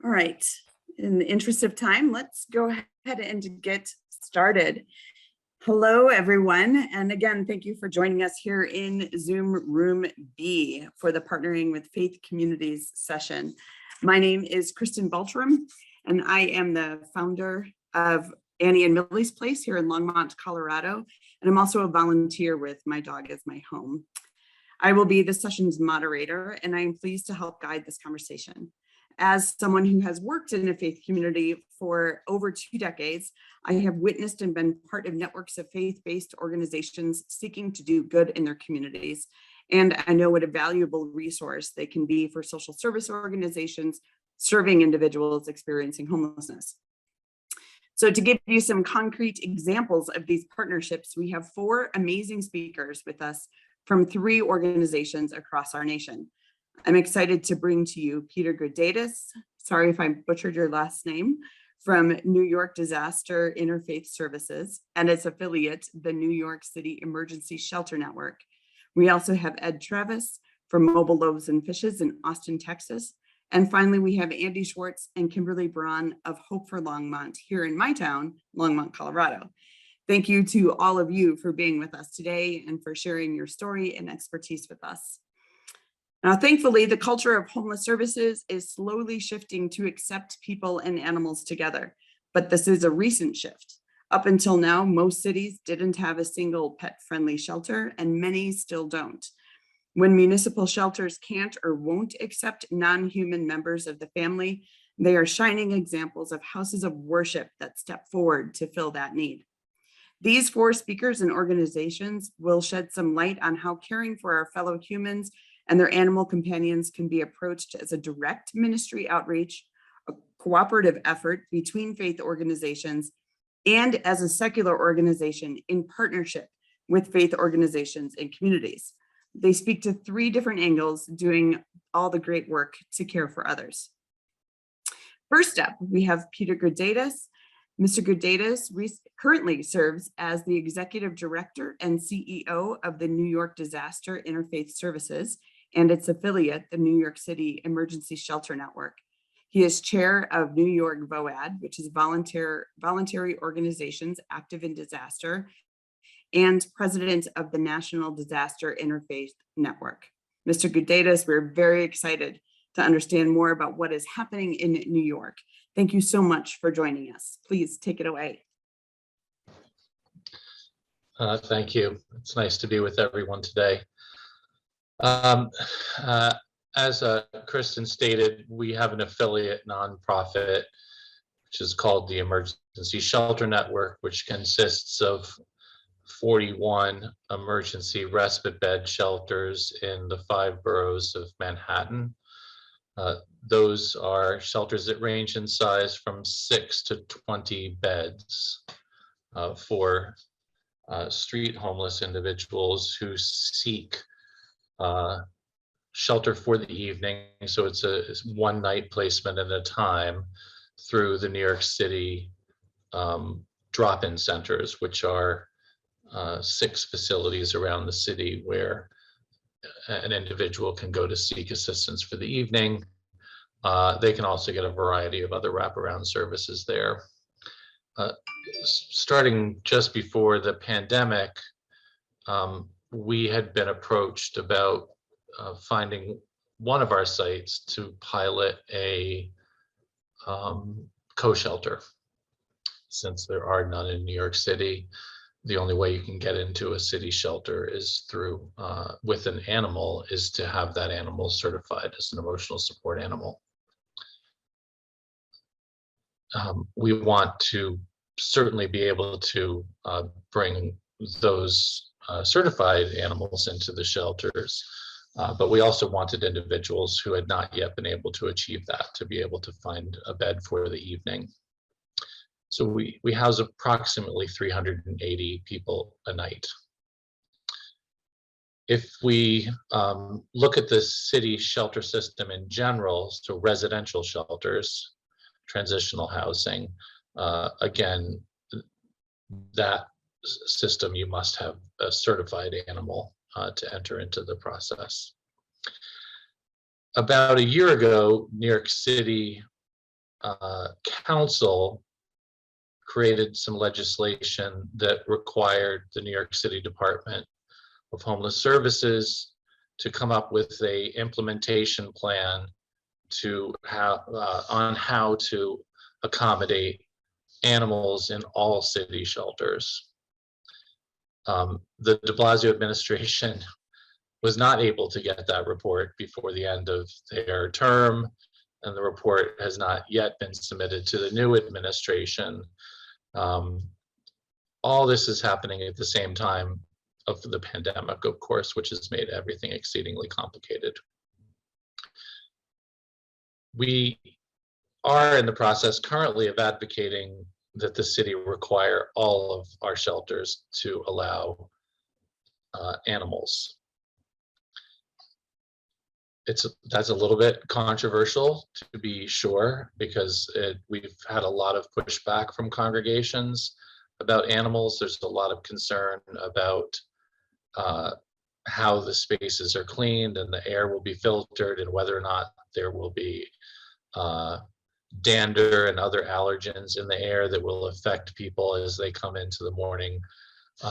All right, in the interest of time, let's go ahead and get started. Hello, everyone. And again, thank you for joining us here in Zoom Room B for the Partnering with Faith Communities session. My name is Kristen Baltram, and I am the founder of Annie and Millie's Place here in Longmont, Colorado. And I'm also a volunteer with My Dog Is My Home. I will be the session's moderator, and I am pleased to help guide this conversation. As someone who has worked in a faith community for over 2 decades, I have witnessed and been part of networks of faith-based organizations seeking to do good in their communities. And I know what a valuable resource they can be for social service organizations serving individuals experiencing homelessness. So to give you some concrete examples of these partnerships, we have 4 amazing speakers with us from 3 organizations across our nation. I'm excited to bring to you Peter GUDAITIS, sorry if I butchered your last name, from New York Disaster Interfaith Services and its affiliate, the New York City Emergency Shelter Network. We also have Ed Travis from Mobile Loaves Fishes in Austin, Texas. And finally, we have Andy Schwartz and Kimberly Braun of Hope for Longmont here in my town, Longmont, Colorado. Thank you to all of you for being with us today and for sharing your story and expertise with us. Now, thankfully, the culture of homeless services is slowly shifting to accept people and animals together, but this is a recent shift. Up until now, most cities didn't have a single pet-friendly shelter, and many still don't. When municipal shelters can't or won't accept non-human members of the family, they are shining examples of houses of worship that step forward to fill that need. These 4 speakers and organizations will shed some light on how caring for our fellow humans and their animal companions can be approached as a direct ministry outreach, a cooperative effort between faith organizations, and as a secular organization in partnership with faith organizations and communities. They speak to 3 different angles, doing all the great work to care for others. First up, we have Peter GUDAITIS. Mr. GUDAITIS currently serves as the Executive Director and CEO of the New York Disaster Interfaith Services and its affiliate, the New York City Emergency Shelter Network. He is chair of New York VOAD, which is Voluntary Organizations Active in Disaster, and president of the National Disaster Interfaith Network. Mr. GUDAITIS, we're very excited to understand more about what is happening in New York. Thank you so much for joining us. Please take it away. Thank you. It's nice to be with everyone today. As Kristen stated, we have an affiliate nonprofit, which is called the Emergency Shelter Network, which consists of 41 emergency respite bed shelters in the 5 boroughs of Manhattan. Those are shelters that range in size from 6 to 20 beds for street homeless individuals who seek shelter for the evening. So it's a 1-night placement at a time through the New York City drop-in centers, which are 6 facilities around the city where an individual can go to seek assistance for the evening. They can also get a variety of other wraparound services there. Starting just before the pandemic, we had been approached about finding one of our sites to pilot a co-shelter. Since there are none in New York City, the only way you can get into a city shelter is through, with an animal, is to have that animal certified as an emotional support animal. We want to certainly be able to bring those certified animals into the shelters, but we also wanted individuals who had not yet been able to achieve that to be able to find a bed for the evening. So we house approximately 380 people a night. If we look at the city shelter system in general, so residential shelters, transitional housing, again, that system, you must have a certified animal to enter into the process. About a year ago, New York City council created some legislation that required the New York City Department of Homeless Services to come up with a implementation plan to on how to accommodate animals in all city shelters. The de Blasio administration was not able to get that report before the end of their term, and the report has not yet been submitted to the new administration. All this is happening at the same time of the pandemic, of course, which has made everything exceedingly complicated. We are in the process currently of advocating that the city require all of our shelters to allow animals. That's a little bit controversial, to be sure, because we've had a lot of pushback from congregations about animals. There's a lot of concern about how the spaces are cleaned and the air will be filtered, and whether or not there will be dander and other allergens in the air that will affect people as they come into the morning,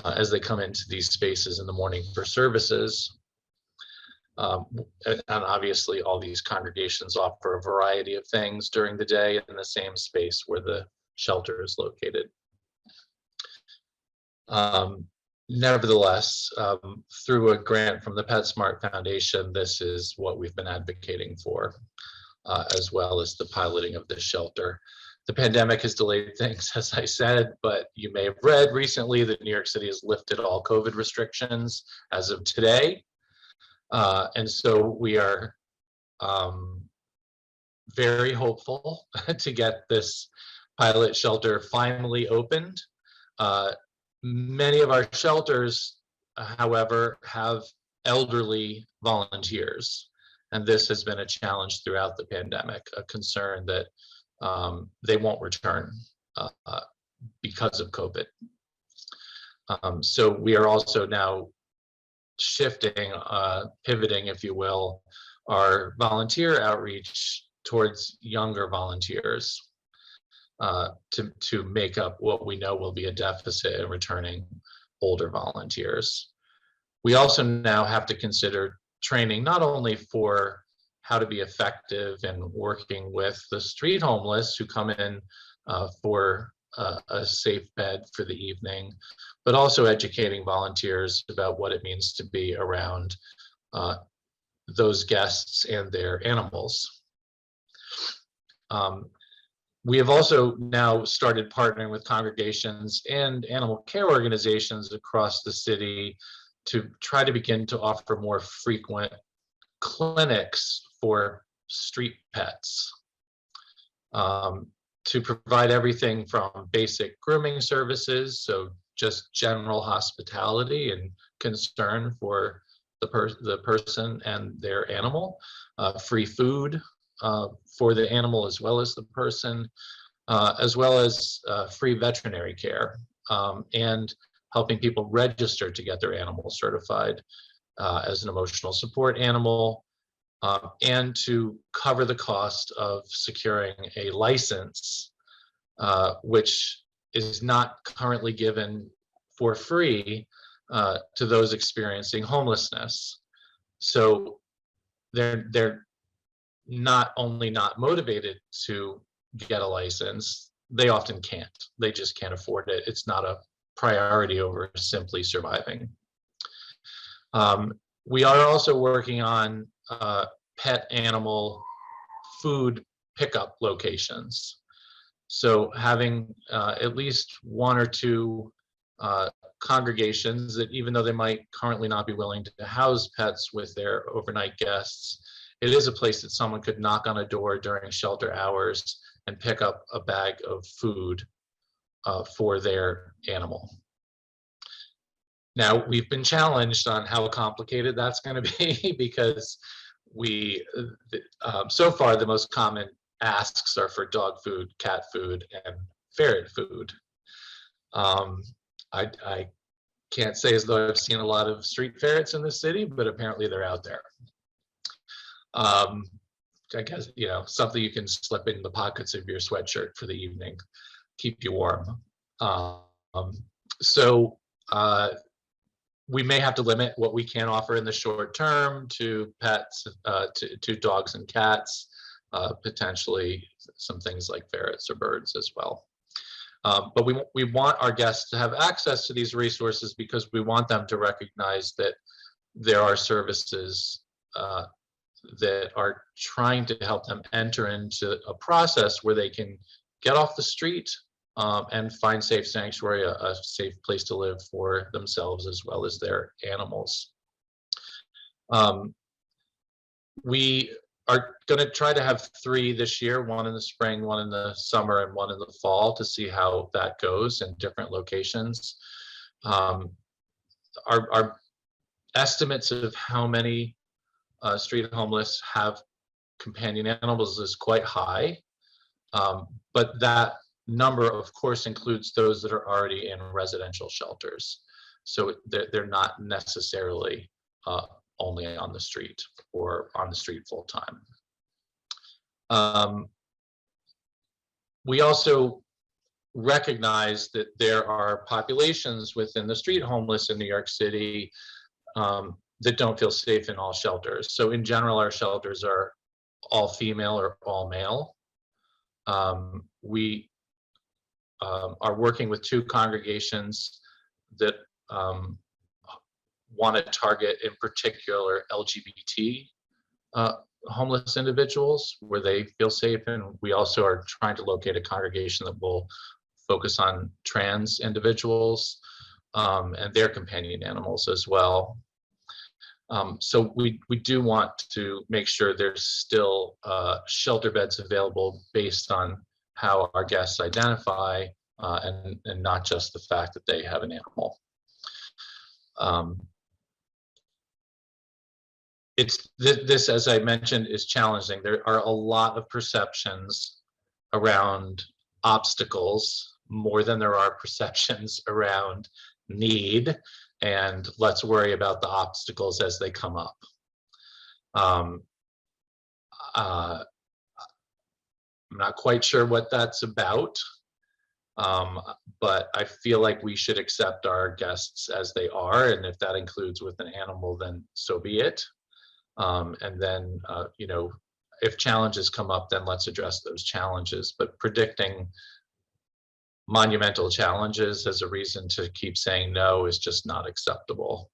as they come into these spaces in the morning for services. And obviously all these congregations offer a variety of things during the day in the same space where the shelter is located. Nevertheless, through a grant from the PetSmart Foundation, this is what we've been advocating for, as well as the piloting of this shelter. The pandemic has delayed things, as I said, but you may have read recently that New York City has lifted all COVID restrictions as of today. And so we are very hopeful to get this pilot shelter finally opened. Many of our shelters, however, have elderly volunteers, and this has been a challenge throughout the pandemic, a concern that they won't return because of COVID. So we are also now shifting, pivoting, if you will, our volunteer outreach towards younger volunteers to make up what we know will be a deficit in returning older volunteers. We also now have to consider training not only for how to be effective in working with the street homeless who come in for a safe bed for the evening, but also educating volunteers about what it means to be around those guests and their animals. We have also now started partnering with congregations and animal care organizations across the city to try to begin to offer more frequent clinics for street pets, to provide everything from basic grooming services, so just general hospitality and concern for the person and their animal, free food for the animal as well as the person, as well as free veterinary care, and helping people register to get their animal certified as an emotional support animal, and to cover the cost of securing a license, which is not currently given for free to those experiencing homelessness. So they're not only not motivated to get a license, they often can't. They just can't afford it. It's not a priority over simply surviving. We are also working on pet animal food pickup locations. So having at least one or two congregations that, even though they might currently not be willing to house pets with their overnight guests, it is a place that someone could knock on a door during shelter hours and pick up a bag of food for their animal. Now, we've been challenged on how complicated that's going to be because so far the most common asks are for dog food, cat food, and ferret food. I can't say as though I've seen a lot of street ferrets in the city, but apparently they're out there. I guess, something you can slip in the pockets of your sweatshirt for the evening, keep you warm. So we may have to limit what we can offer in the short term to pets, to dogs and cats, potentially some things like ferrets or birds as well. But we want our guests to have access to these resources because we want them to recognize that there are services that are trying to help them enter into a process where they can get off the street and find safe sanctuary, a safe place to live for themselves as well as their animals. We are going to try to have 3 this year, 1 in the spring, 1 in the summer, and 1 in the fall, to see how that goes in different locations. Our estimates of how many street homeless have companion animals is quite high, but that number of course includes those that are already in residential shelters, so they're not necessarily only on the street or on the street full time. We also recognize that there are populations within the street homeless in New York City that don't feel safe in all shelters. So in general, our shelters are all female or all male. We are working with 2 congregations that want to target in particular LGBT homeless individuals where they feel safe, and we also are trying to locate a congregation that will focus on trans individuals and their companion animals as well. So we do want to make sure there's still shelter beds available based on how our guests identify and not just the fact that they have an animal. This, as I mentioned, is challenging. There are a lot of perceptions around obstacles, more than there are perceptions around need, and let's worry about the obstacles as they come up. I'm not quite sure what that's about, but I feel like we should accept our guests as they are, and if that includes with an animal, then so be it. And then, if challenges come up, then let's address those challenges. But predicting monumental challenges as a reason to keep saying no is just not acceptable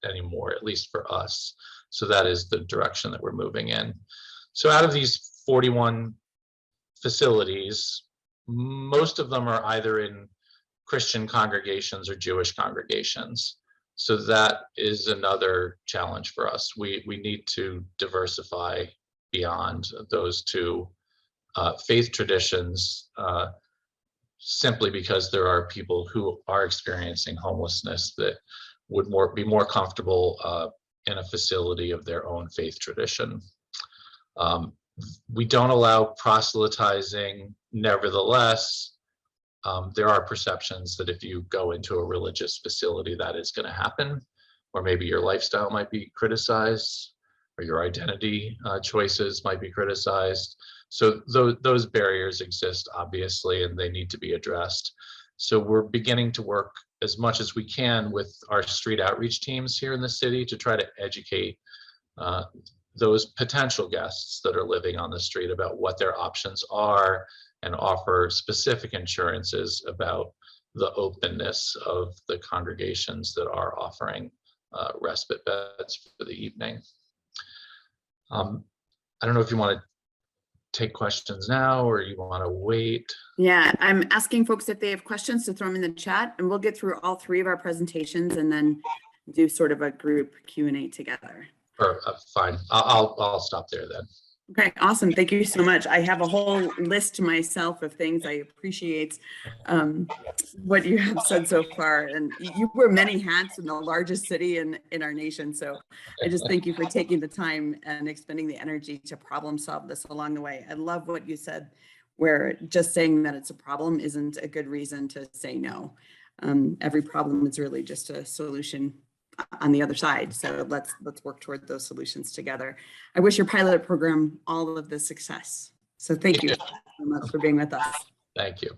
anymore, at least for us. So that is the direction that we're moving in. So out of these 41 facilities, most of them are either in Christian congregations or Jewish congregations. So that is another challenge for us. We need to diversify beyond those 2 faith traditions, simply because there are people who are experiencing homelessness that would be more comfortable in a facility of their own faith tradition. We don't allow proselytizing. Nevertheless, there are perceptions that if you go into a religious facility, that is going to happen, or maybe your lifestyle might be criticized, or your identity choices might be criticized. So those barriers exist, obviously, and they need to be addressed. So we're beginning to work as much as we can with our street outreach teams here in the city to try to educate those potential guests that are living on the street about what their options are, and offer specific assurances about the openness of the congregations that are offering respite beds for the evening. I don't know if you want to take questions now or you want to wait. Yeah, I'm asking folks if they have questions to throw them in the chat, and we'll get through all 3 of our presentations and then do sort of a group Q&A together. Or fine, I'll stop there then. Okay, awesome. Thank you so much. I have a whole list to myself of things. I appreciate what you have said so far. And you wear many hats in the largest city in our nation. So I just thank you for taking the time and expending the energy to problem solve this along the way. I love what you said, where just saying that it's a problem isn't a good reason to say no. Every problem is really just a solution on the other side. So let's work toward those solutions together. I wish your pilot program all of the success. So thank you so much for being with us. Thank you.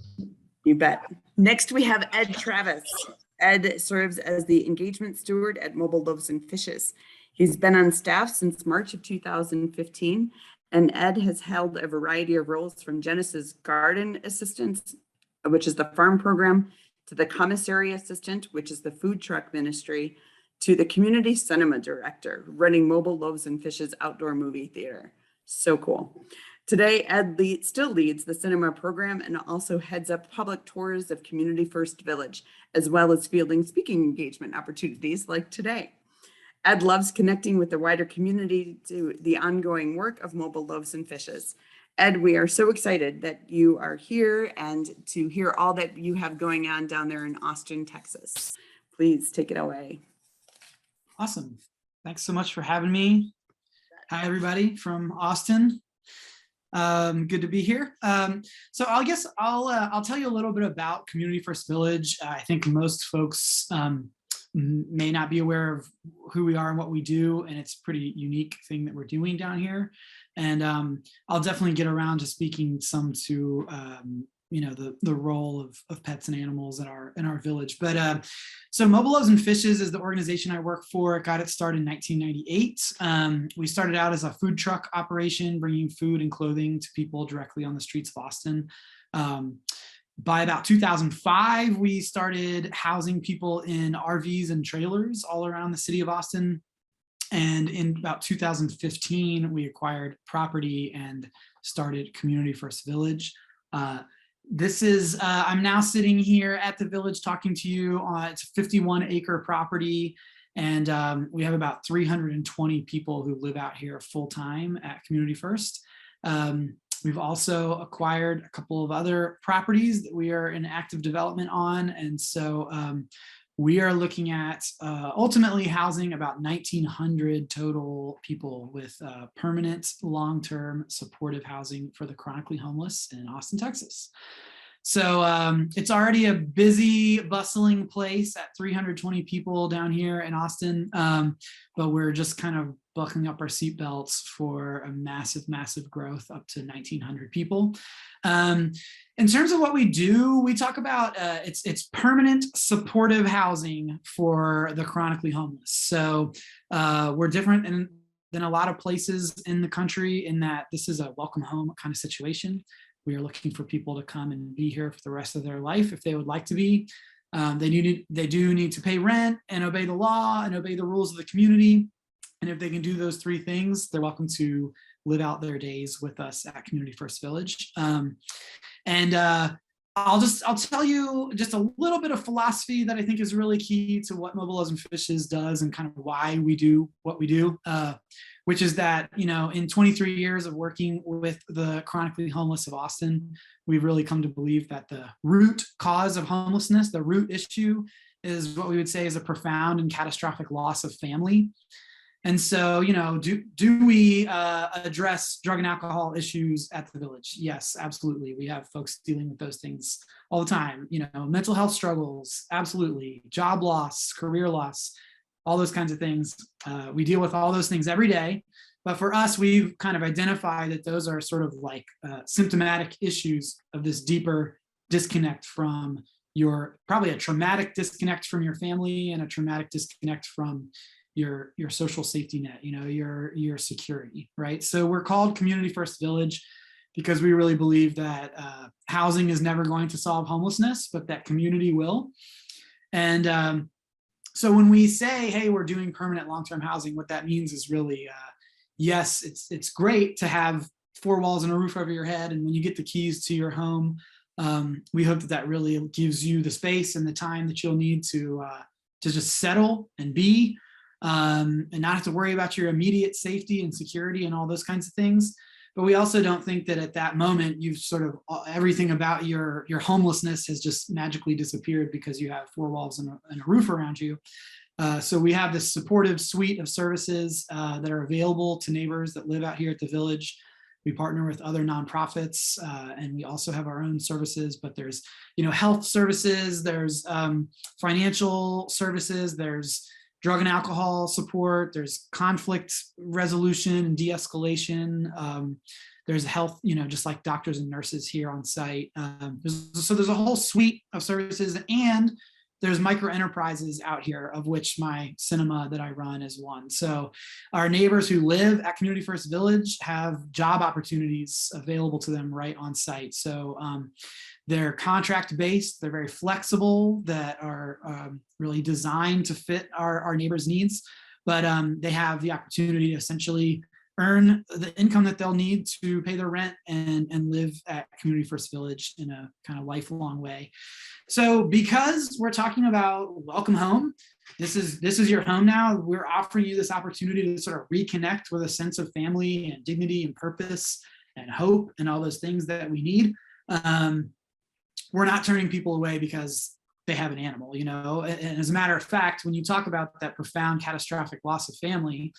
You bet. Next, we have Ed Travis. Ed serves as the engagement steward at Mobile Loaves Fishes. He's been on staff since March of 2015, and Ed has held a variety of roles from Genesis Garden Assistance, which is the farm program, to the commissary assistant, which is the food truck ministry, to the community cinema director, running Mobile Loaves Fishes outdoor movie theater. So cool. Today, Ed still leads the cinema program and also heads up public tours of Community First Village, as well as fielding speaking engagement opportunities like today. Ed loves connecting with the wider community to the ongoing work of Mobile Loaves Fishes. Ed, we are so excited that you are here and to hear all that you have going on down there in Austin, Texas. Please take it away. Awesome. Thanks so much for having me. Hi, everybody from Austin. Good to be here. So I guess I'll tell you a little bit about Community First Village. I think most folks may not be aware of who we are and what we do, and it's a pretty unique thing that we're doing down here. And I'll definitely get around to speaking some to the role of pets and animals in our village. But so Mobile Loaves Fishes is the organization I work for. It got its start in 1998. We started out as a food truck operation, bringing food and clothing to people directly on the streets of Austin. By about 2005, we started housing people in RVs and trailers all around the city of Austin. And in about 2015, we acquired property and started Community First Village. This is, I'm now sitting here at the village talking to you. It's a 51-acre property, and we have about 320 people who live out here full-time at Community First. We've also acquired a couple of other properties that we are in active development on, and so we are looking at ultimately housing about 1,900 total people with permanent, long-term supportive housing for the chronically homeless in Austin, Texas. So it's already a busy, bustling place at 320 people down here in Austin, but we're just kind of buckling up our seatbelts for a massive, massive growth up to 1,900 people. In terms of what we do, we talk about it's permanent supportive housing for the chronically homeless. So we're different than a lot of places in the country in that this is a welcome home kind of situation. We are looking for people to come and be here for the rest of their life if they would like to be. They do need to pay rent and obey the law and obey the rules of the community. And if they can do those three things, they're welcome to live out their days with us at Community First Village. I'll tell you just a little bit of philosophy that I think is really key to what Mobile Loaves Fishes does and kind of why we do what we do, which is that, in 23 years of working with the chronically homeless of Austin, we've really come to believe that the root cause of homelessness, the root issue, is what we would say is a profound and catastrophic loss of family. And so, do we address drug and alcohol issues at the village? Yes, absolutely. We have folks dealing with those things all the time. Mental health struggles, absolutely. Job loss, career loss, all those kinds of things. We deal with all those things every day. But for us, we've kind of identified that those are sort of like symptomatic issues of this deeper disconnect from probably a traumatic disconnect from your family and a traumatic disconnect from your social safety net, your security, right? So we're called Community First Village because we really believe that housing is never going to solve homelessness, but that community will. And so when we say, hey, we're doing permanent long-term housing, what that means is really, yes, it's great to have four walls and a roof over your head. And when you get the keys to your home, we hope that really gives you the space and the time that you'll need to just settle and be, and not have to worry about your immediate safety and security and all those kinds of things. But we also don't think that at that moment you've sort of everything about your homelessness has just magically disappeared because you have four walls and a roof around you. So we have this supportive suite of services that are available to neighbors that live out here at the village. We partner with other nonprofits, and we also have our own services, but there's, health services, there's financial services, there's drug and alcohol support, there's conflict resolution and de-escalation. There's health, just like doctors and nurses here on site. So there's a whole suite of services, and there's micro enterprises out here, of which my cinema that I run is one. So our neighbors who live at Community First Village have job opportunities available to them right on site. So they're contract based, they're very flexible, that are really designed to fit our neighbors' needs, but they have the opportunity to essentially earn the income that they'll need to pay their rent and live at Community First Village in a kind of lifelong way. So because we're talking about welcome home, this is your home now. We're offering you this opportunity to sort of reconnect with a sense of family and dignity and purpose and hope and all those things that we need. We're not turning people away because they have an animal, and as a matter of fact, when you talk about that profound catastrophic loss of family,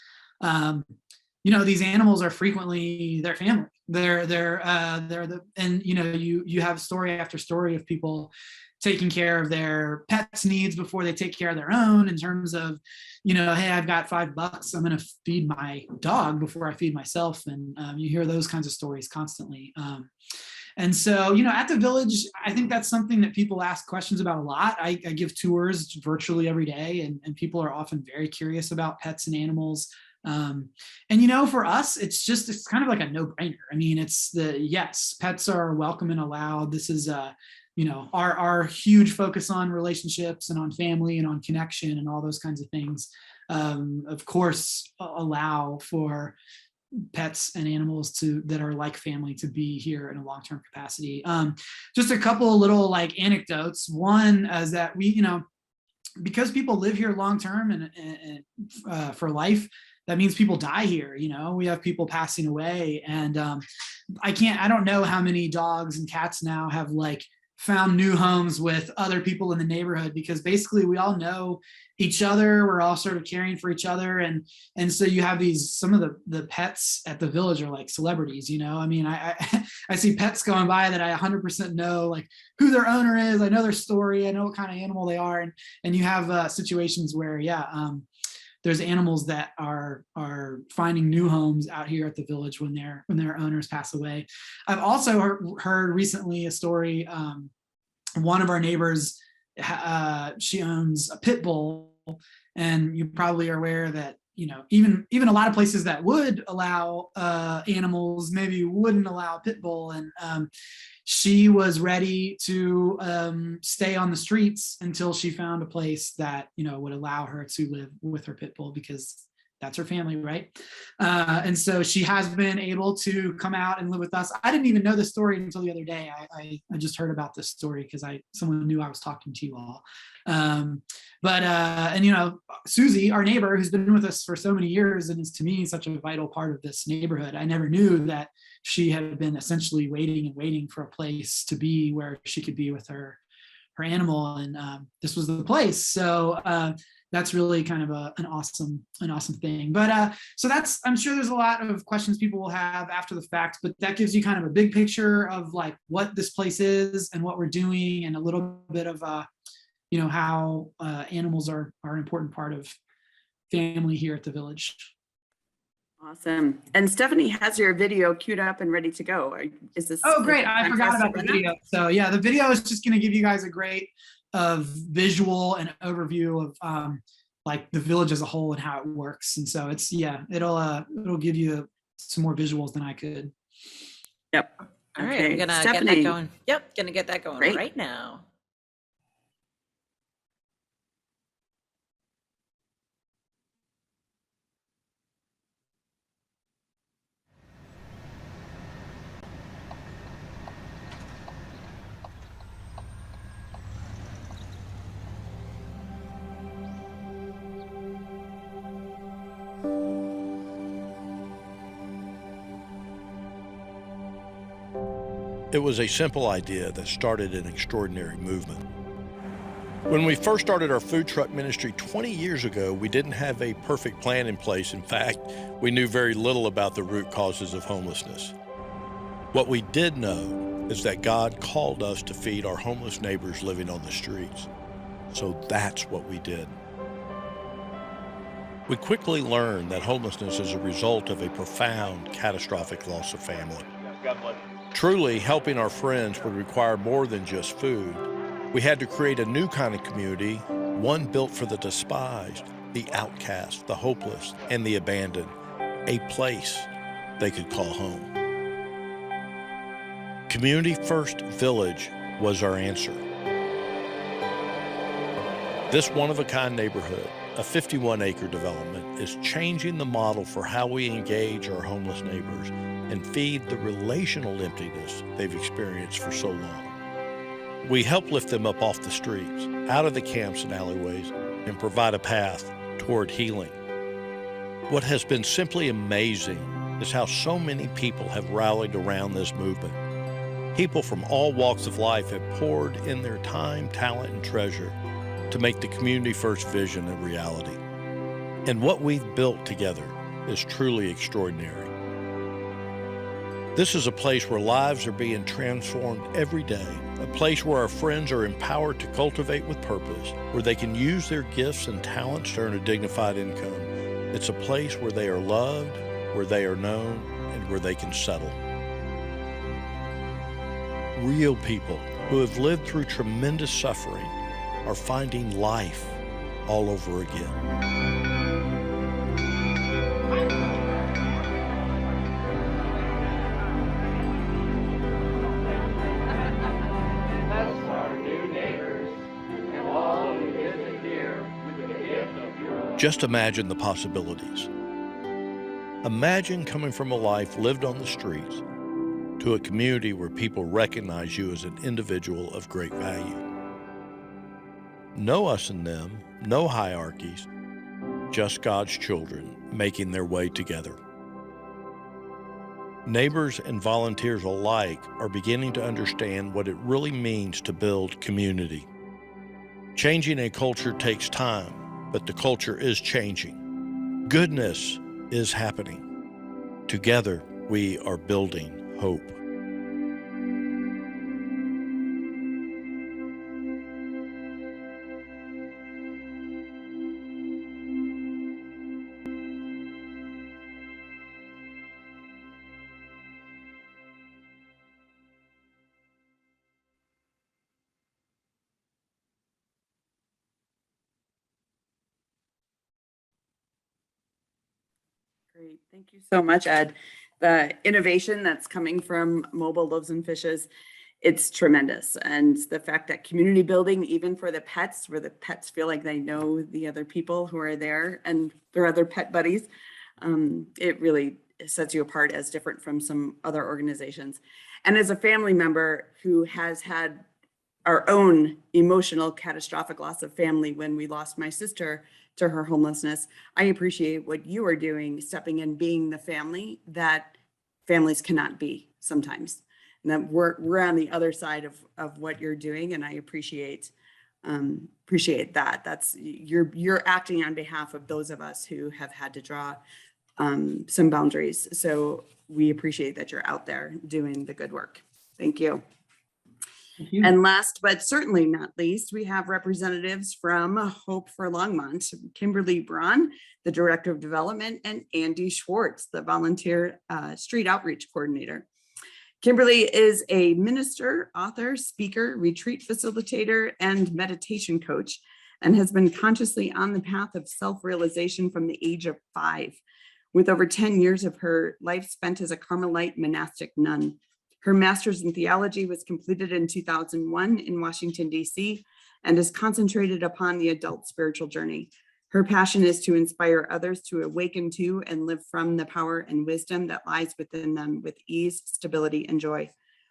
these animals are frequently their family. They're you have story after story of people taking care of their pets' needs before they take care of their own, in terms of, hey, I've got $5, I'm going to feed my dog before I feed myself. And you hear those kinds of stories constantly. And so, at the village, I think that's something that people ask questions about a lot. I give tours virtually every day, and people are often very curious about pets and animals. For us, it's kind of like a no-brainer. I mean, yes, pets are welcome and allowed. This is our huge focus on relationships and on family and on connection and all those kinds of things. Of course, allow for pets and animals that are like family to be here in a long-term capacity. Just a couple of little anecdotes. One is that we, because people live here long-term and for life, that means people die here. We have people passing away, and I don't know how many dogs and cats now have found new homes with other people in the neighborhood, because basically we all know each other. We're all sort of caring for each other. And so you have some of the pets at the village are like celebrities, I mean, I see pets going by that I 100% know who their owner is. I know their story. I know what kind of animal they are. And you have situations where, there's animals that are finding new homes out here at the village when their owners pass away. I've also heard recently a story. One of our neighbors, she owns a pit bull, and you probably are aware that even a lot of places that would allow animals maybe wouldn't allow a pit bull. And she was ready to stay on the streets until she found a place that would allow her to live with her pit bull, because that's her family, right? And so she has been able to come out and live with us. I didn't even know this story until the other day. I just heard about this story because someone knew I was talking to you all. Susie, our neighbor, who's been with us for so many years and is to me such a vital part of this neighborhood, I never knew that she had been essentially waiting for a place to be where she could be with her animal, and this was the place. So that's really kind of an awesome thing. But so I'm sure there's a lot of questions people will have after the fact, but that gives you kind of a big picture of what this place is and what we're doing, and a little bit of how animals are an important part of family here at the village. Awesome. And Stephanie has your video queued up and ready to go. Is this? Oh, great. I forgot about the video. So yeah, the video is just going to give you guys a great visual and overview of the village as a whole and how it works. And so it'll give you some more visuals than I could. Yep. All right, I'm gonna get that going. Yep, gonna get that going right now. It was a simple idea that started an extraordinary movement. When we first started our food truck ministry 20 years ago, we didn't have a perfect plan in place. In fact, we knew very little about the root causes of homelessness. What we did know is that God called us to feed our homeless neighbors living on the streets. So that's what we did. We quickly learned that homelessness is a result of a profound, catastrophic loss of family. Truly, helping our friends would require more than just food. We had to create a new kind of community, one built for the despised, the outcast, the hopeless, and the abandoned, a place they could call home. Community First Village was our answer. This one-of-a-kind neighborhood, a 51-acre development, is changing the model for how we engage our homeless neighbors and feed the relational emptiness they've experienced for so long. We help lift them up off the streets, out of the camps and alleyways, and provide a path toward healing. What has been simply amazing is how so many people have rallied around this movement. People from all walks of life have poured in their time, talent, and treasure to make the Community First vision a reality. And what we've built together is truly extraordinary. This is a place where lives are being transformed every day, a place where our friends are empowered to cultivate with purpose, where they can use their gifts and talents to earn a dignified income. It's a place where they are loved, where they are known, and where they can settle. Real people who have lived through tremendous suffering are finding life all over again. Just imagine the possibilities. Imagine coming from a life lived on the streets to a community where people recognize you as an individual of great value. No us and them, no hierarchies, just God's children making their way together. Neighbors and volunteers alike are beginning to understand what it really means to build community. Changing a culture takes time, but the culture is changing. Goodness is happening. Together, we are building hope. Great, thank you so much, Ed. The innovation that's coming from Mobile Loaves and Fishes, it's tremendous. And the fact that community building, even for the pets, where the pets feel like they know the other people who are there and their other pet buddies, it really sets you apart as different from some other organizations. And as a family member who has had our own emotional catastrophic loss of family when we lost my sister to her homelessness, I appreciate what you are doing, stepping in, being the family that families cannot be sometimes. And that we're on the other side of what you're doing, and I appreciate that. That's you're acting on behalf of those of us who have had to draw some boundaries. So we appreciate that you're out there doing the good work. Thank you. And last, but certainly not least, we have representatives from Hope for Longmont, Kimberly Braun, the Director of Development, and Andy Schwartz, the Volunteer Street Outreach Coordinator. Kimberly is a minister, author, speaker, retreat facilitator, and meditation coach, and has been consciously on the path of self-realization from the age of 5, with over 10 years of her life spent as a Carmelite monastic nun. Her master's in theology was completed in 2001 in Washington, D.C., and is concentrated upon the adult spiritual journey. Her passion is to inspire others to awaken to and live from the power and wisdom that lies within them with ease, stability, and joy.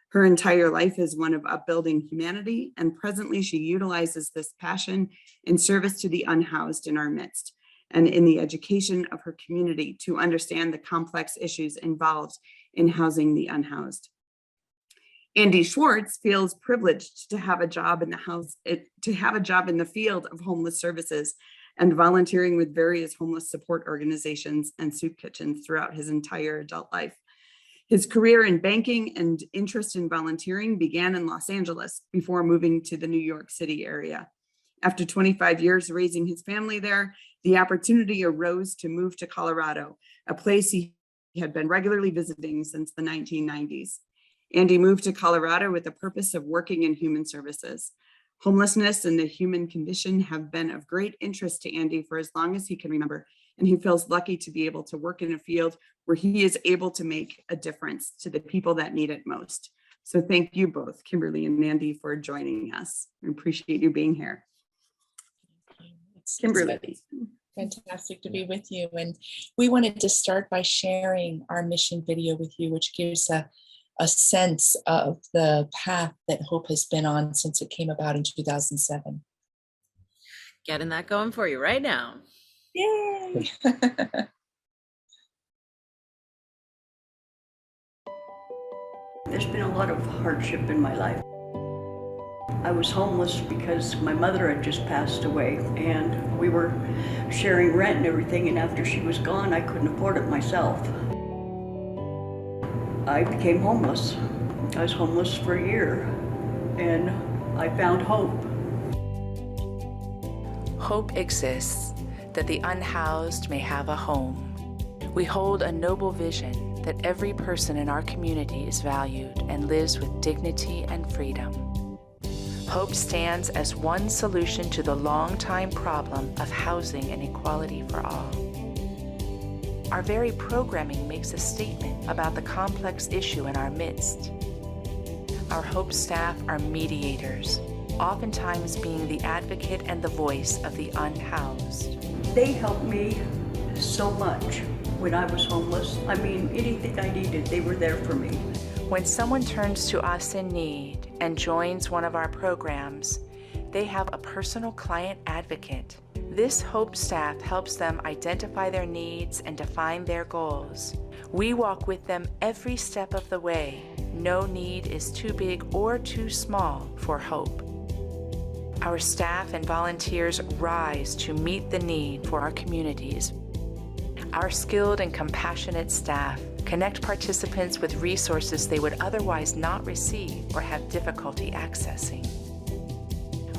Her entire life is one of upbuilding humanity, and presently she utilizes this passion in service to the unhoused in our midst and in the education of her community to understand the complex issues involved in housing the unhoused. Andy Schwartz feels privileged to have a job in the field of homeless services and volunteering with various homeless support organizations and soup kitchens throughout his entire adult life. His career in banking and interest in volunteering began in Los Angeles before moving to the New York City area. After 25 years raising his family there, the opportunity arose to move to Colorado, a place he had been regularly visiting since the 1990s. Andy moved to Colorado with the purpose of working in human services. Homelessness and the human condition have been of great interest to Andy for as long as he can remember, and he feels lucky to be able to work in a field where he is able to make a difference to the people that need it most. So thank you both, Kimberly and Andy, for joining us. We appreciate you being here. Kimberly. Fantastic to be with you. And we wanted to start by sharing our mission video with you, which gives a sense of the path that Hope has been on since it came about in 2007. Getting that going for you right now. Yay! There's been a lot of hardship in my life. I was homeless because my mother had just passed away and we were sharing rent and everything, and after she was gone, I couldn't afford it myself. I became homeless. I was homeless for a year and I found hope. Hope exists that the unhoused may have a home. We hold a noble vision that every person in our community is valued and lives with dignity and freedom. Hope stands as one solution to the long-time problem of housing inequality for all. Our very programming makes a statement about the complex issue in our midst. Our Hope staff are mediators, oftentimes being the advocate and the voice of the unhoused. They helped me so much when I was homeless. I mean, anything I needed, they were there for me. When someone turns to us in need and joins one of our programs, they have a personal client advocate. This Hope staff helps them identify their needs and define their goals. We walk with them every step of the way. No need is too big or too small for Hope. Our staff and volunteers rise to meet the need for our communities. Our skilled and compassionate staff connect participants with resources they would otherwise not receive or have difficulty accessing.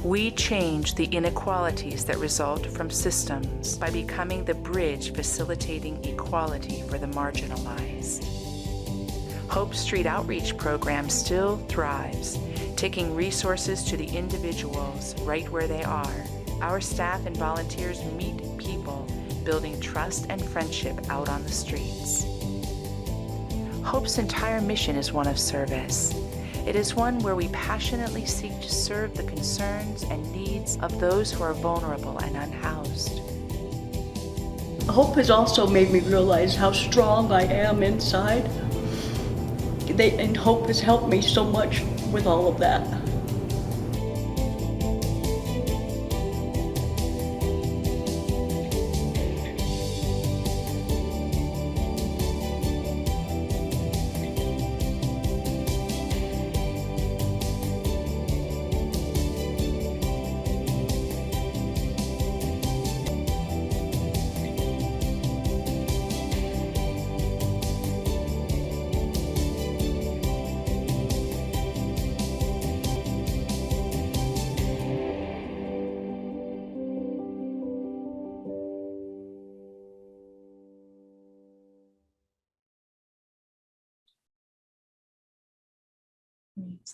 We change the inequalities that result from systems by becoming the bridge facilitating equality for the marginalized. Hope Street Outreach Program still thrives, taking resources to the individuals right where they are. Our staff and volunteers meet people, building trust and friendship out on the streets. Hope's entire mission is one of service. It is one where we passionately seek to serve the concerns and needs of those who are vulnerable and unhoused. Hope has also made me realize how strong I am inside. And Hope has helped me so much with all of that.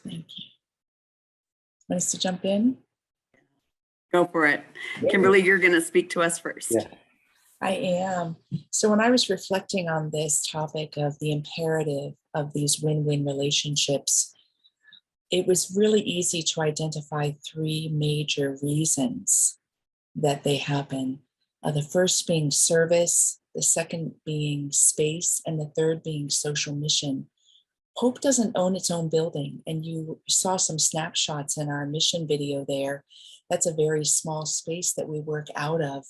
Thank you. Want us to jump in? Go for it. Kimberly, you're going to speak to us first. Yeah. I am. So when I was reflecting on this topic of the imperative of these win-win relationships, it was really easy to identify three major reasons that they happen. The first being service, the second being space, and the third being social mission. Hope doesn't own its own building, and you saw some snapshots in our mission video there. That's a very small space that we work out of.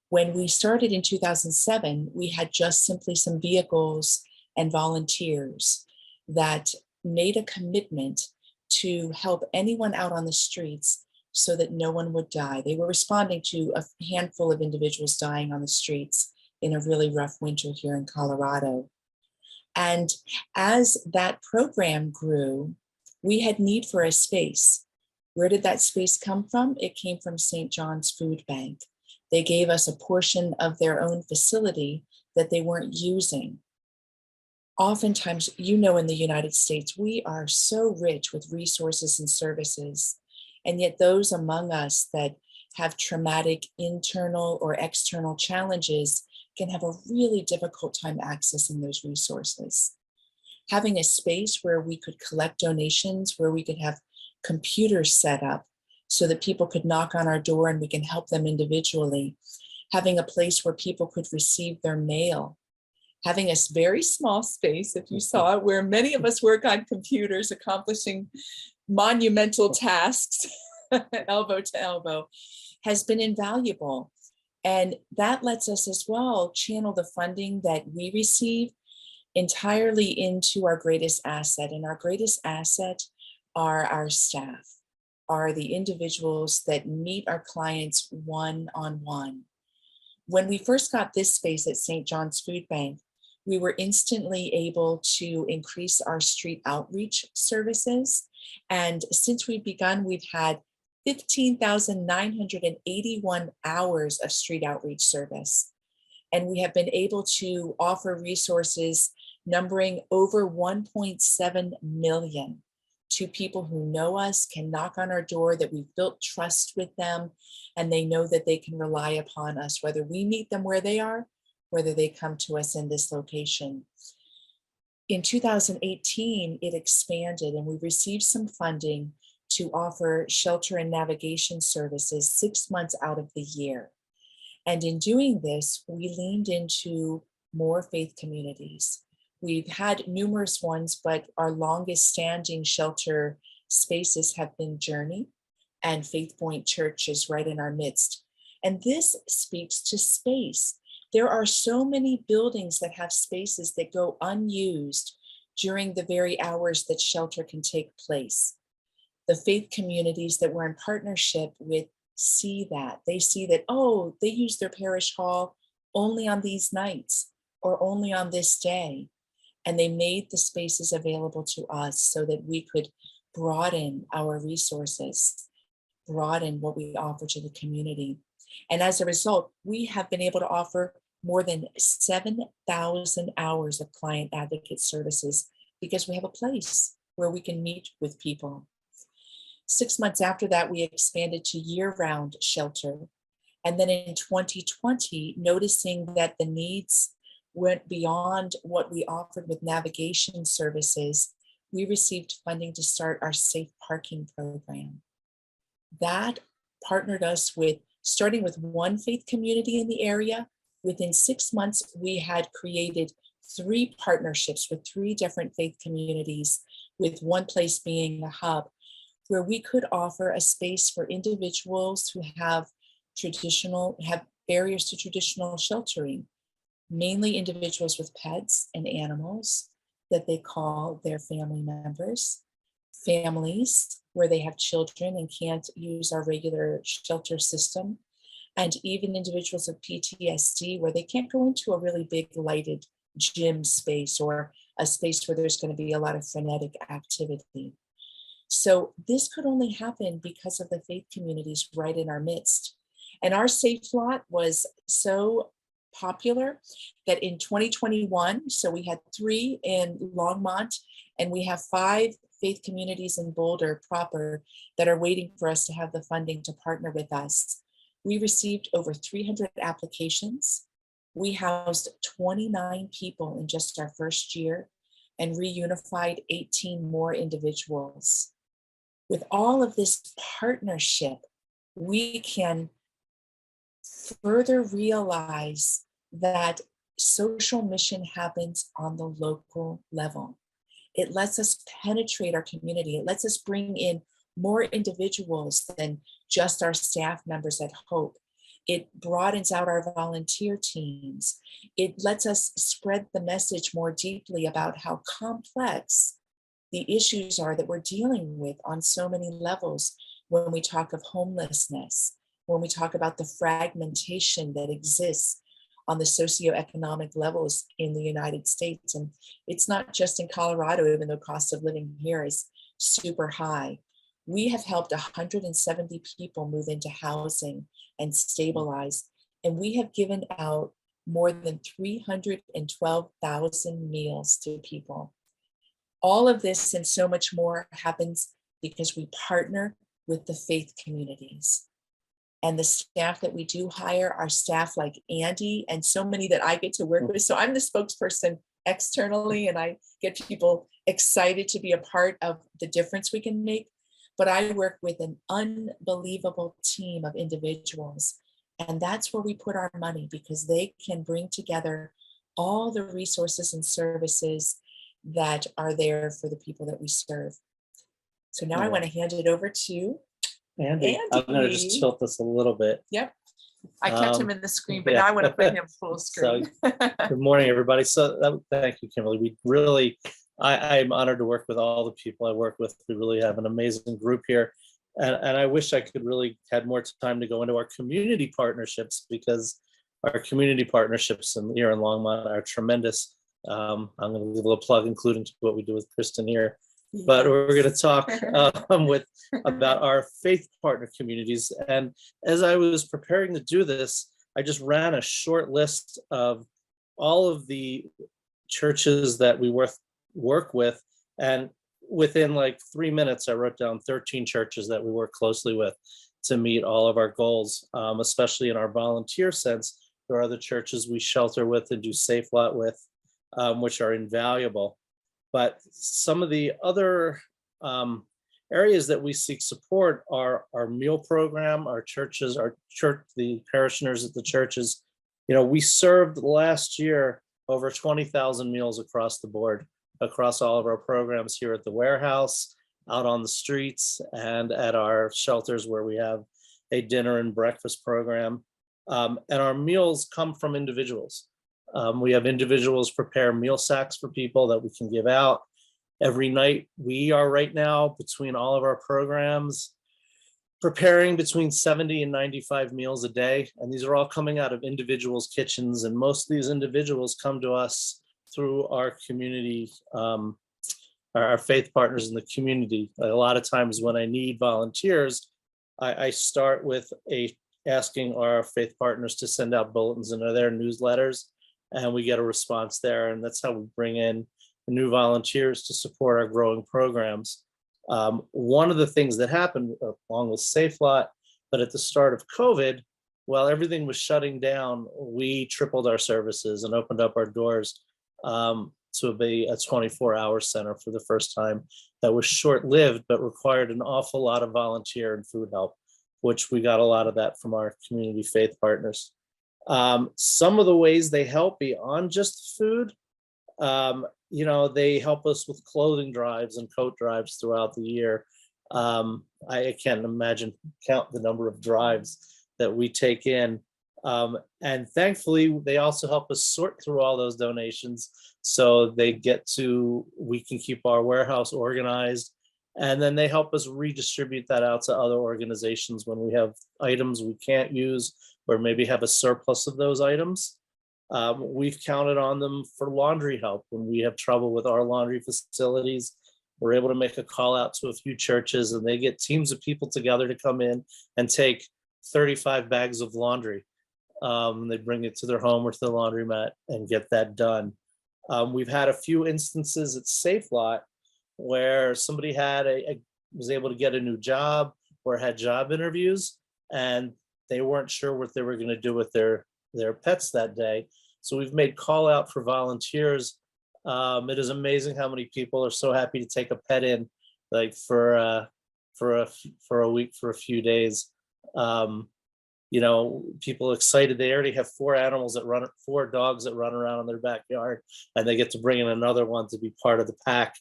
When we started in 2007, we had just simply some vehicles and volunteers that made a commitment to help anyone out on the streets so that no one would die. They were responding to a handful of individuals dying on the streets in a really rough winter here in Colorado. And as that program grew, we had need for a space. Where did that space come from? It came from St. John's Food Bank. They gave us a portion of their own facility that they weren't using. Oftentimes, you know, in the United States, we are so rich with resources and services, and yet those among us that have traumatic internal or external challenges can have a really difficult time accessing those resources. Having a space where we could collect donations, where we could have computers set up so that people could knock on our door and we can help them individually. Having a place where people could receive their mail. Having a very small space, if you saw it, where many of us work on computers accomplishing monumental tasks, elbow to elbow, has been invaluable. And that lets us as well channel the funding that we receive entirely into our greatest asset. And our greatest asset are our staff, are the individuals that meet our clients one-on-one. When we first got this space at St. John's Food Bank, we were instantly able to increase our street outreach services. And since we've begun, we've had 15,981 hours of street outreach service. And we have been able to offer resources numbering over 1.7 million to people who know us, can knock on our door, that we've built trust with them, and they know that they can rely upon us, whether we meet them where they are, whether they come to us in this location. In 2018, it expanded and we received some funding to offer shelter and navigation services 6 months out of the year. And in doing this, we leaned into more faith communities. We've had numerous ones, but our longest standing shelter spaces have been Journey and Faith Point Church is right in our midst. And this speaks to space. There are so many buildings that have spaces that go unused during the very hours that shelter can take place. The faith communities that we're in partnership with see that. They see that, oh, they use their parish hall only on these nights or only on this day. And they made the spaces available to us so that we could broaden our resources, broaden what we offer to the community. And as a result, we have been able to offer more than 7,000 hours of client advocate services because we have a place where we can meet with people. 6 months after that, we expanded to year-round shelter. And then in 2020, noticing that the needs went beyond what we offered with navigation services, we received funding to start our safe parking program. That partnered us with, starting with one faith community in the area. Within 6 months, we had created 3 partnerships with 3 different faith communities, with one place being a hub, where we could offer a space for individuals who have barriers to traditional sheltering, mainly individuals with pets and animals that they call their family members, families where they have children and can't use our regular shelter system, and even individuals with PTSD where they can't go into a really big lighted gym space or a space where there's going to be a lot of frenetic activity. So this could only happen because of the faith communities right in our midst. And our safe lot was so popular that in 2021, so we had 3 in Longmont and we have 5 faith communities in Boulder proper that are waiting for us to have the funding to partner with us. We received over 300 applications. We housed 29 people in just our first year and reunified 18 more individuals. With all of this partnership, we can further realize that social mission happens on the local level. It lets us penetrate our community. It lets us bring in more individuals than just our staff members at Hope. It broadens out our volunteer teams. It lets us spread the message more deeply about how complex the issues are that we're dealing with on so many levels when we talk of homelessness, when we talk about the fragmentation that exists on the socioeconomic levels in the United States. And it's not just in Colorado, even though cost of living here is super high. We have helped 170 people move into housing and stabilize. And we have given out more than 312,000 meals to people. All of this and so much more happens because we partner with the faith communities. And the staff that we do hire are staff like Andy and so many that I get to work with. So I'm the spokesperson externally, and I get people excited to be a part of the difference we can make. But I work with an unbelievable team of individuals. And that's where we put our money, because they can bring together all the resources and services that are there for the people that we serve. So now I want to hand it over to Andy. I'm going to just tilt this a little bit. Yep. I kept him in the screen, but now I want to put him full screen. So, good morning, everybody. So thank you, Kimberly. We really, I'm honored to work with all the people I work with. We really have an amazing group here. And I wish I could really had more time to go into our community partnerships, because our community partnerships here in Longmont are tremendous. I'm going to give a little plug, including to what we do with Kristen here. But we're going to talk about our faith partner communities. And as I was preparing to do this, I just ran a short list of all of the churches that we work with. And within like 3 minutes, I wrote down 13 churches that we work closely with to meet all of our goals, especially in our volunteer sense. There are other churches we shelter with and do Safe Lot with, which are invaluable. But some of the other areas that we seek support are our meal program, our churches, the parishioners at the churches. You know, we served last year over 20,000 meals across the board, across all of our programs here at the warehouse, out on the streets, and at our shelters where we have a dinner and breakfast program. And our meals come from individuals. We have individuals prepare meal sacks for people that we can give out every night. We are right now, between all of our programs, preparing between 70 and 95 meals a day. And these are all coming out of individuals' kitchens. And most of these individuals come to us through our community, our faith partners in the community. A lot of times when I need volunteers, I start with asking our faith partners to send out bulletins into their newsletters, and we get a response there. And that's how we bring in new volunteers to support our growing programs. One of the things that happened along with Safe Lot, but at the start of COVID, while everything was shutting down, we tripled our services and opened up our doors to be a 24-hour center for the first time. That was short-lived, but required an awful lot of volunteer and food help, which we got a lot of that from our community faith partners. Some of the ways they help beyond just food, they help us with clothing drives and coat drives throughout the year. I can't count the number of drives that we take in. And thankfully, they also help us sort through all those donations so we can keep our warehouse organized. And then they help us redistribute that out to other organizations when we have items we can't use, or maybe have a surplus of those items. We've counted on them for laundry help when we have trouble with our laundry facilities. We're able to make a call out to a few churches, and they get teams of people together to come in and take 35 bags of laundry. They bring it to their home or to the laundromat and get that done. We've had a few instances at Safe Lot where somebody was able to get a new job or had job interviews, and they weren't sure what they were going to do with their pets that day. So we've made call out for volunteers. It is amazing how many people are so happy to take a pet in, like for a week, for a few days. People excited. They already have 4 dogs that run around in their backyard, and they get to bring in another one to be part of the pack.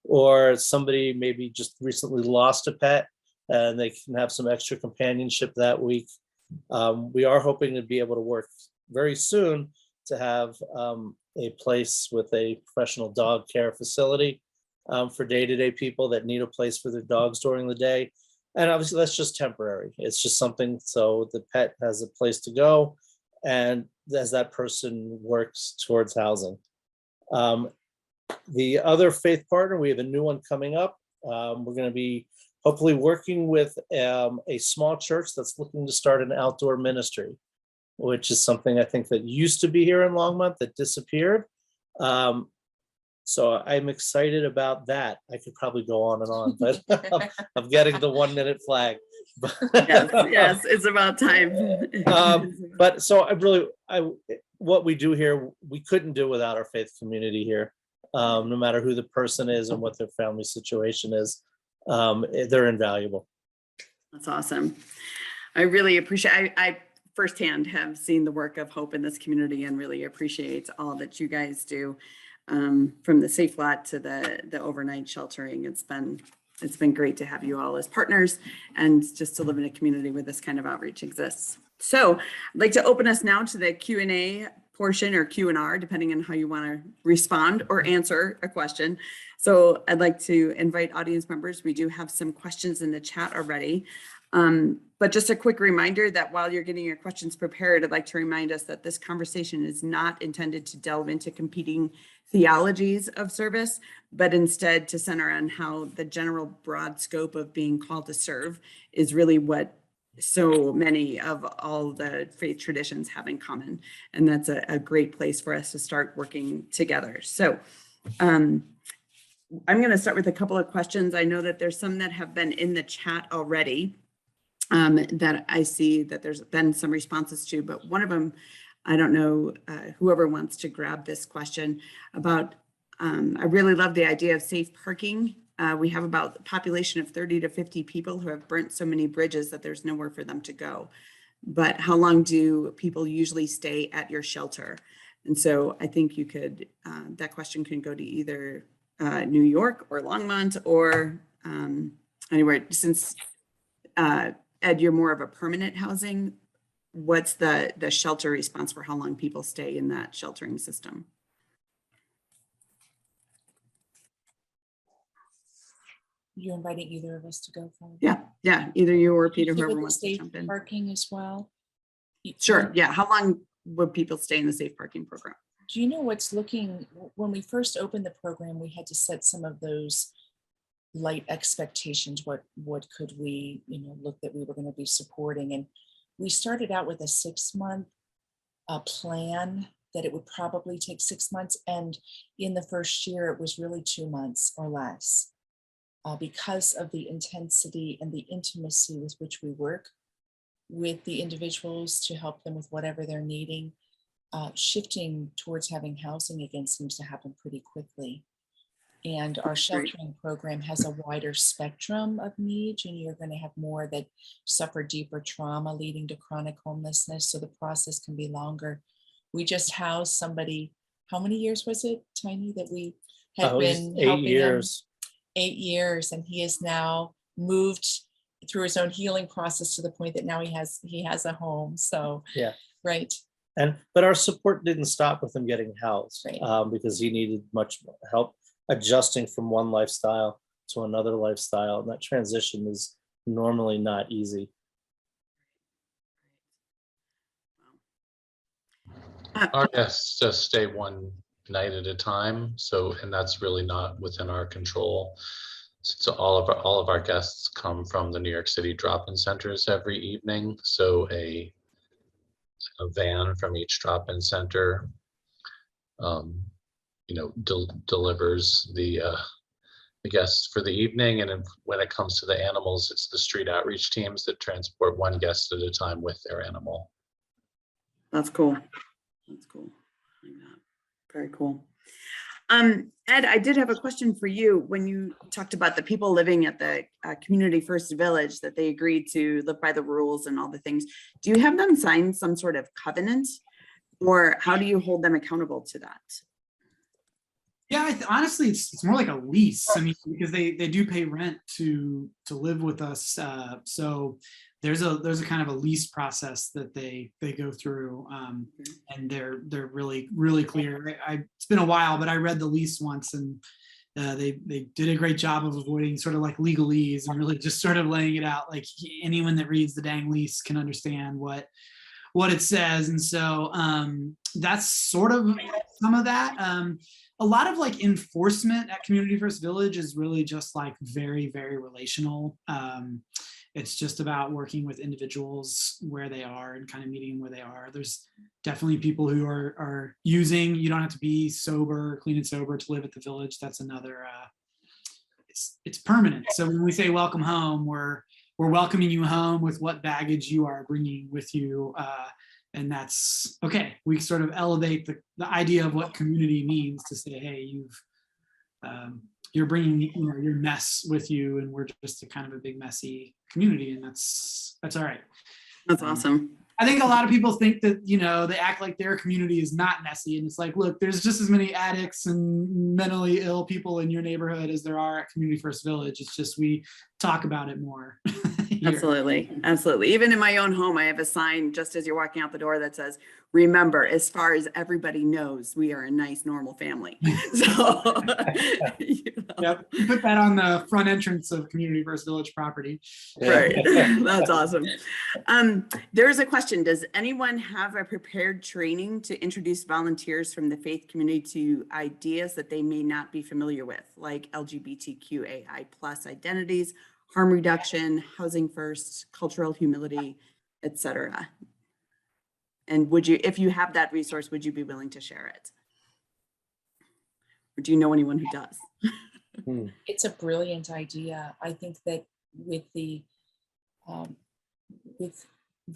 Or somebody maybe just recently lost a pet, and they can have some extra companionship that week. We are hoping to be able to work very soon to have a place with a professional dog care facility for day-to-day people that need a place for their dogs during the day. And obviously that's just temporary. It's just something so the pet has a place to go, and as that person works towards housing. The other faith partner, we have a new one coming up. We're going to be hopefully working with a small church that's looking to start an outdoor ministry. which is something I think that used to be here in Longmont that disappeared. So I'm excited about that. I could probably go on and on, but I'm getting the 1 minute flag. Yes, it's about time. But so what we do here, we couldn't do without our faith community here. No matter who the person is and what their family situation is, they're invaluable. That's awesome. I really appreciate, I firsthand have seen the work of Hope in this community and really appreciate all that you guys do. From the Safe Lot to the overnight sheltering. It's been great to have you all as partners and just to live in a community where this kind of outreach exists. So I'd like to open us now to the Q&A portion, or Q&R, depending on how you want to respond or answer a question. So I'd like to invite audience members. We do have some questions in the chat already. But just a quick reminder that while you're getting your questions prepared, I'd like to remind us that this conversation is not intended to delve into competing theologies of service, but instead to center on how the general broad scope of being called to serve is really what so many of all the faith traditions have in common. And that's a great place for us to start working together. So I'm going to start with a couple of questions. I know that there's some that have been in the chat already. That I see that there's been some responses to, but one of them, I don't know, whoever wants to grab this question about, I really love the idea of safe parking. We have about a population of 30 to 50 people who have burnt so many bridges that there's nowhere for them to go. But how long do people usually stay at your shelter? And so I think you could, that question can go to either New York or Longmont or anywhere. Since Ed, you're more of a permanent housing, what's the shelter response for how long people stay in that sheltering system? You're inviting either of us to go for it? Yeah, either you or Peter, whoever wants to safe jump in. Parking as well? Sure, yeah. How long would people stay in the safe parking program? Do you know what's looking, when we first opened the program, we had to set some of those light expectations. What could we, look that we were going to be supporting? And we started out with a 6-month plan that it would probably take 6 months. And in the first year, it was really 2 months or less because of the intensity and the intimacy with which we work with the individuals to help them with whatever they're needing. Shifting towards having housing again seems to happen pretty quickly. And our sheltering program has a wider spectrum of needs, and you're going to have more that suffer deeper trauma leading to chronic homelessness. So the process can be longer. We just housed somebody, how many years was it, Tiny, that we had been helping 8 years. 8 years, and he is now moved through his own healing process to the point that now he has a home. So yeah, right. But our support didn't stop with him getting housed, right. Because he needed much more help adjusting from one lifestyle to another lifestyle. And that transition is normally not easy. Our guests just stay one night at a time. So, and that's really not within our control. So all of our guests come from the New York City drop-in centers every evening. So a van from each drop-in center delivers the guests for the evening. And when it comes to the animals, it's the street outreach teams that transport one guest at a time with their animal. That's cool. That's cool. Very cool. Ed, I did have a question for you. When you talked about the people living at the community first village, that they agreed to live by the rules and all the things, do you have them sign some sort of covenant, or how do you hold them accountable to that? Yeah, honestly, it's more like a lease. I mean, because they do pay rent to live with us. So there's a kind of a lease process that they go through, and they're really clear. It's been a while, but I read the lease once, and they did a great job of avoiding sort of like legalese and really just sort of laying it out like anyone that reads the dang lease can understand what it says. And so that's sort of some of that. A lot of like enforcement at Community First Village is really just like very, very relational. it's just about working with individuals where they are and kind of meeting them where they are. There's definitely people who are using. You don't have to be sober, clean and sober to live at the Village. That's another, it's permanent. So when we say welcome home, we're welcoming you home with what baggage you are bringing with you. And that's okay. We sort of elevate the idea of what community means to say, hey, you're bringing your mess with you, and we're just a kind of a big messy community, and that's all right. That's awesome. I think a lot of people think that, they act like their community is not messy, and it's like, look, there's just as many addicts and mentally ill people in your neighborhood as there are at Community First Village. It's just we talk about it more. Absolutely. Absolutely. Even in my own home, I have a sign just as you're walking out the door that says, remember, as far as everybody knows, we are a nice, normal family. So, Yep. You put that on the front entrance of Community First Village property. Right. That's awesome. There's a question. Does anyone have a prepared training to introduce volunteers from the faith community to ideas that they may not be familiar with, like LGBTQAI+ identities, harm reduction, housing first, cultural humility, etc.? And would you, if you have that resource, would you be willing to share it? Or do you know anyone who does? It's a brilliant idea. I think that with the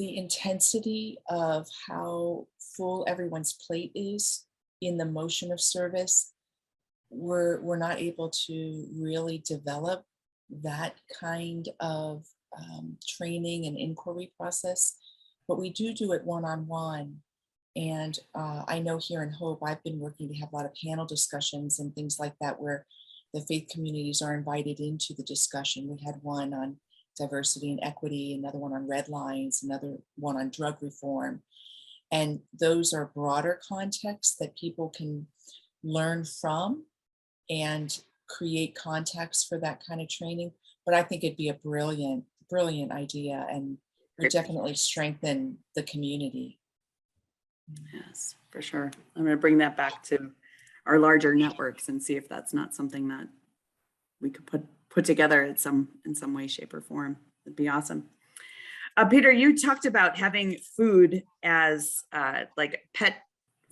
intensity of how full everyone's plate is in the motion of service, we're not able to really develop that kind of training and inquiry process, but we do it one-on-one. And I know here in Hope, I've been working to have a lot of panel discussions and things like that, where the faith communities are invited into the discussion. We had one on diversity and equity, another one on red lines, another one on drug reform. And those are broader contexts that people can learn from and create context for that kind of training. But I think it'd be a brilliant idea, and would definitely strengthen the community. Yes, for sure. I'm going to bring that back to our larger networks and see if that's not something that we could put together in some way, shape, or form. It'd be awesome. Peter, you talked about having food as like pet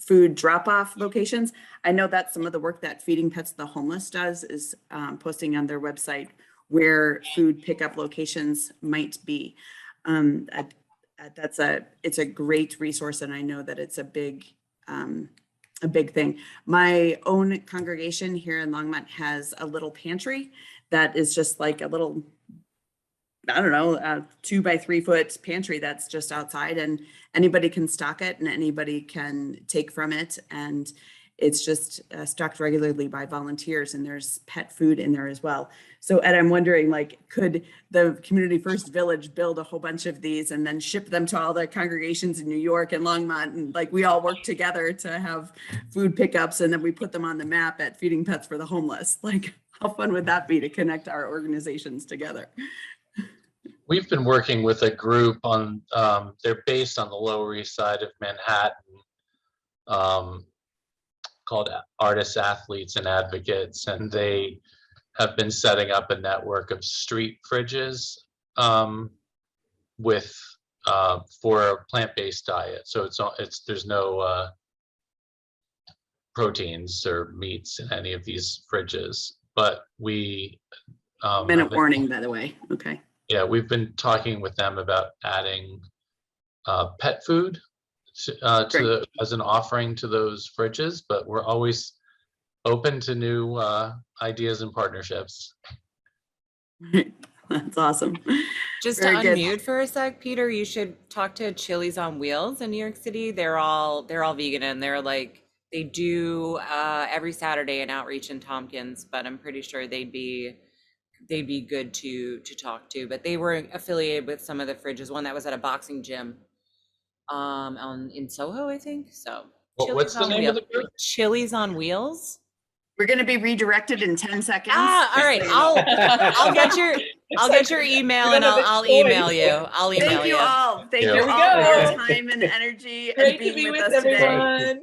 food drop-off locations. I know that's some of the work that Feeding Pets the Homeless does, is posting on their website where food pickup locations might be. It's a great resource, and I know that it's a big thing. My own congregation here in Longmont has a little pantry that is just like a little, I don't know, a 2 by 3 foot pantry that's just outside, and anybody can stock it and anybody can take from it. And it's just stocked regularly by volunteers, and there's pet food in there as well. So Ed, I'm wondering, like, could the Community First Village build a whole bunch of these and then ship them to all the congregations in New York and Longmont, and like we all work together to have food pickups, and then we put them on the map at Feeding Pets for the Homeless? Like, how fun would that be to connect our organizations together? We've been working with a group on, they're based on the Lower East Side of Manhattan, called Artists, Athletes, and Advocates, and they have been setting up a network of street fridges for a plant-based diet. So there's no proteins or meats in any of these fridges, but we Minute warning, by the way. Okay. Yeah, we've been talking with them about adding pet food as an offering to those fridges, but we're always open to new ideas and partnerships. That's awesome. Just Very to good. unmute for a sec, Peter, you should talk to Chili's on Wheels in New York City. They're all vegan, and they're like, they do every Saturday an outreach in Tompkins, but I'm pretty sure they'd be good to talk to. But they were affiliated with some of the fridges, one that was at a boxing gym in Soho, I think. So What's the name of the group? Chili's on Wheels. We're going to be redirected in 10 seconds. All right. I'll get your email, and I'll email you. I'll email Thank you all. Thank you all for your time and energy. Great and being to be with with us today. everyone.